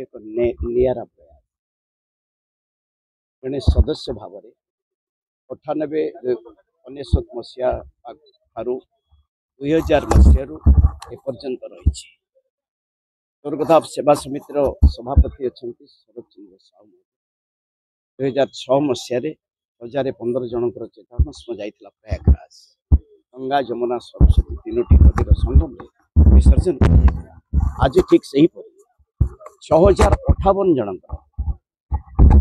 एक निरा प्रयास जड़े सदस्य भाव में 98 मसीहा 2000 मसीह एपर्यंत रही स्वर्गधाम सेवा समितिर सभापति अच्छा शरद चंद्र साहू 2006 मसीह 1015 जनकर चेताभस्म जाइला प्रयागराज गंगा जमुना सरस्वती तीनोटी नदीर संगम में विसर्जन कर आज ठीक से ही 6058 जनकर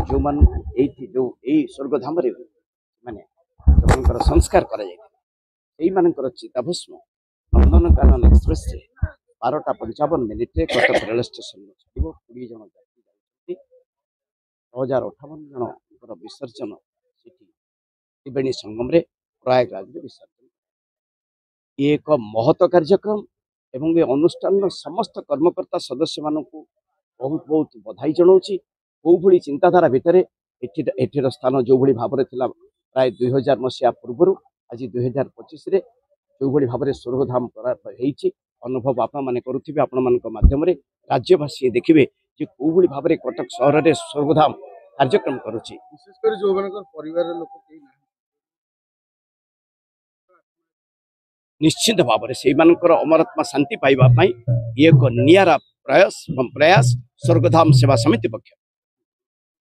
जो मान जो स्वर्गधाम माने जो संस्कार कर चिताभस्म Nandankanan express 12:55 Cuttack rail station छाड़ 20 जन यात्री 6058 जन विसर्जन त्रिवेणी संगम रे प्रयागराज विसर्जन ये एक महत कार्यक्रम एवं ये अनुष्ठान समस्त कर्मकर्ता सदस्य मानक बहुत बहुत बधाई जनाऊँगी कौ भली चिंताधारा भितर एठिर स्थान जो भली भाव प्राय 2000 मसीहा पूर्व आज 2025 जो भली भाव स्वर्गधाम अनुभव आप करुवे आपण माध्यम राज्यवासी देखिए कौ भली भाव कटक सहर में स्वर्गधाम कार्यक्रम करुच्ची विशेषकर जो परिवार लोक निश्चित भाव से अमरात्मा शांति पाइबा एक निरा प्रयास स्वर्गधाम सेवा समिति पक्ष।